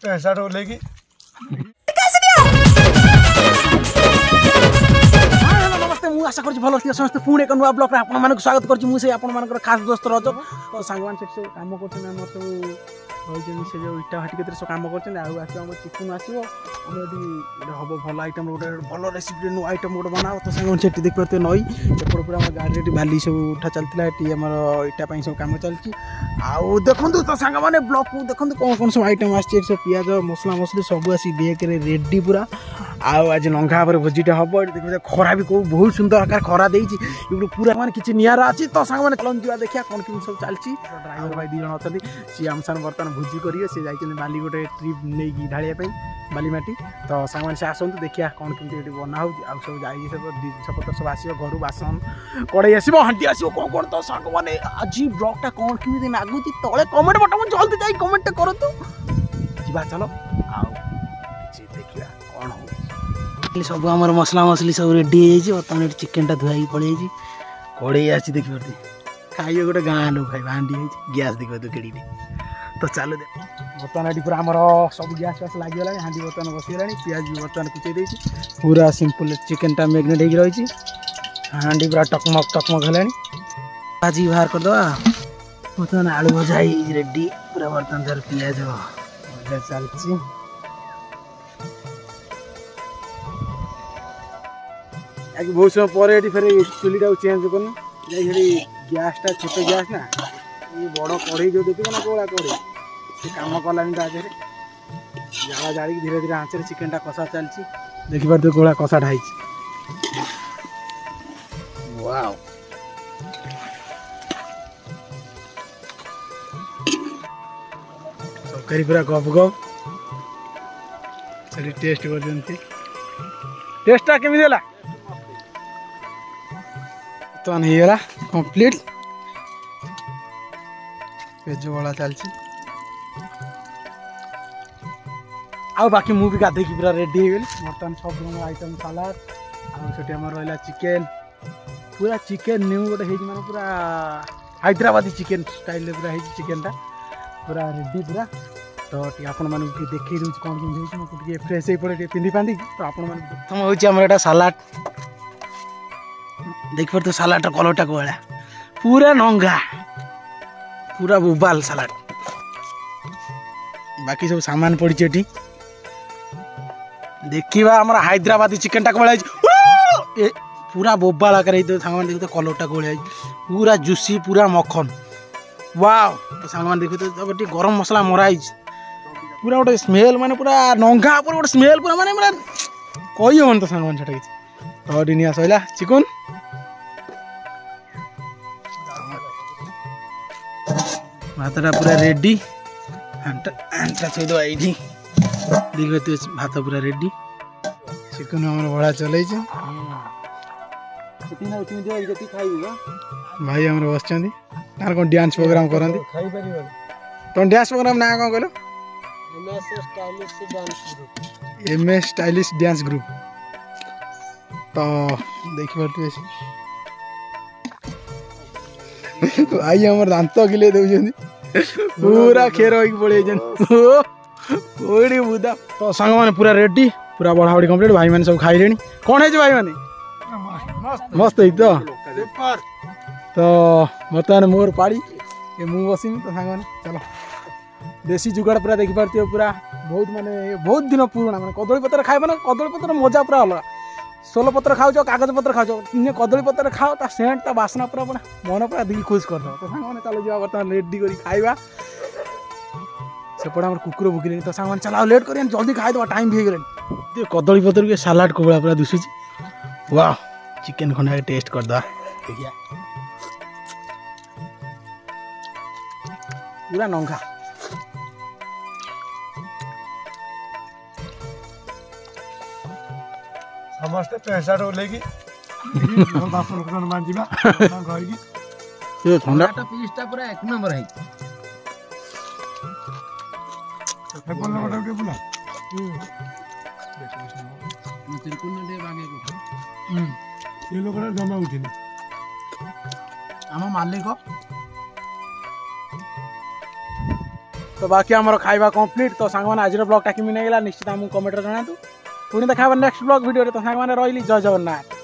पैसा डोलेगी। नमस्ते मु आशा करछि भलो समस्त पुणे एक नुआ ब्लॉग रे आपन मानक स्वागत करछि। मु से आपन मानकर खास दोस्त रज तो सांगमान से काम करछन हमर सब होइजन से जो इटा हटी केतरे सब काम करछन आ आसी हम चिकन आसीबो हम एडी हबो भलो आइटम गोटे भलो रेसिपी नु आइटम गोटे बनाओ तो सांगमान से देख परते नई एपर पूरा हम गाड़ी रे बाली सब उठा चलतिला एटी हमर इटा पई सब काम चलछि आ देखंतु तो सांग माने ब्लॉग को देखंतु कोन कोन सब आइटम आछि सब पियाज मसला मसली सब आसी बेक रे रेडी पूरा आज लंघा पर भोजीटा हम देखिए खरा भी कौ बहुत सुंदर आकार खरा देती पूरा माने किसी निरा अच्छी तो सांग मैंने चलन जा देखिया कौन कौन सब चलती ड्राइवर भाई 2 जन अच्छा सी आम सान बर्तमान भोजी करेंगे सी जाइए बाली गोटे ट्रिप नहीं ढालिया बाली माटी तो सांग मैंने से आसतु देखिया कौन कमी बना हो सब जाइए सब जिन पतर सब आस घर बासन कड़े आसो हाँटी आसो कौन कौन तो सांग मैंने आज ब्लॉगटा कौन कमी लगुच तले कमेंट बटन जल्दी जाए कमेंट करूँ जा चलो देखिए कौन हो सब आम मसला मसली सब रेडी हो बर्तमान चिकेन टा धुआई पड़े कड़े आसी देख पारे खाइए गोटे गाँ लोग खाइबा हांडी गैस देख तो केड़ी तो चलो देख बर्तमान ये पूरा आम सब गैस फैस लगिगला हाँडी बर्तमान बसीगला पियाज भी बर्तमान कुचे पूरा सिंपल चिकेन टा मैग्नेट हो रही हाँडी पूरा टकमक है भाजी बाहर करदे बर्तमान आलू भजा रेडी पूरा बर्तमान तार पियाज भजा चलती आज बहुत समय पर फिर चुलीटा चेंज करना गैसटा छोट गैस ना ये बड़ कढ़ई जो देखिए ना कौड़ा कढ़ई से कम कलानी आगे जाला जाड़ी धीरे धीरे आँच चिकेन टा कषा चलती देखिए कौड़ा कषा ढाई वाओ तरकारी पूरा गप गप से टेस्ट कर टेस्टा केमी देला बर्तमान होगा कंप्लीट पेज बड़ा चलती आ बाकी मुझे गाधे पूरा रेडी हो गली बर्तमान सब आइटम सालाड आम रहा चिकेन पूरा चिकेन न्यू गोटे माने पूरा हैदराबादी चिकेन स्टाइल पूरा चिकेन टा पूरा रेडी पूरा तो आपण मान देखी दूसरी कौन कमी फ्रेश हो पड़े पिंधि पाँधि तो आपण प्रथम हूँ सालाड देख पार तो सालाड कलरटा कौड़ा पूरा नंगा पूरा बोबाल सालाड बाकी सब सामान पड़ी देखा आम हैदराबादी चिकेन टा कौड़ा पूरा बोबाल आकार सामान देख तो कलरटा कौड़ा पूरा जुसी पूरा मक्खन वाओ तो सामान देख तो गरम मसला मराई पूरा गोटे स्मेल माने पूरा नंगा पूरा गोटे स्मेल पूरा माने पूरा कही हम तो सामान छटा तो डिनिया सैला चिकन भातटा पूरा रेडी आंटा थोद ये देखिए भात पूरा रेडी चिकन आम बड़ा चल भाई आम बस कौन डांस प्रोग्राम करती तुम डांस प्रोग्राम ना कौन कहल MS स्टाइलिश डांस ग्रुप तो देखिए आई आम दांत गिले दौरान पूरा खेर हो पड़े बुदा तो सांग मैंने पूरा रेडी पूरा बढ़ाबड़ी कंप्लीट भाई मैंने सब खाइले कौन है भाई मैंने मस्त है तो बर्तमान मोर पाड़ी ये मुँह बसमी तो सांग मैंने चलो देसी जुगाड़ पूरा देखी पार्थ पूरा बहुत माने बहुत दिन पुराना माने कदली पत्र खाइबा ना कदली पत्र मजा पूरा अलग सोल पत्र खाओ कागज पत्र खाओ कदली पत्र खाओ ता सेंट ता बासना पूरा पूरा मन पूरा दिल खुश कर दो तो सांग मैंने चलो जा बर्तमान रेडी करी खाइबा सेपटे कुकुर भुकिले तो सांग चलाओ लेट कर जल्दी खाईदे टाइम भी गले कदली पत्र के सालाड कोबड़ा पूरा दिशुची वाह चिकेन खंडा टेस्ट कर दो देखिए पूरा नंगा समस्ते पैसा डोलेगी बासन मांझा ठंडा पीसटा पूरा एक नंबर है जमा उठे आम मालिक तो तो बाकी आमर खाଇବା कंप्लीट तो सांग मैंने आज ब्लॉग टाइम नहीं गला निश्चित आमको कमेंट जनातु पुणी देखा नेक्स्ट ब्लॉग वीडियो तो सांग मैंने रही जय जगन्नाथ।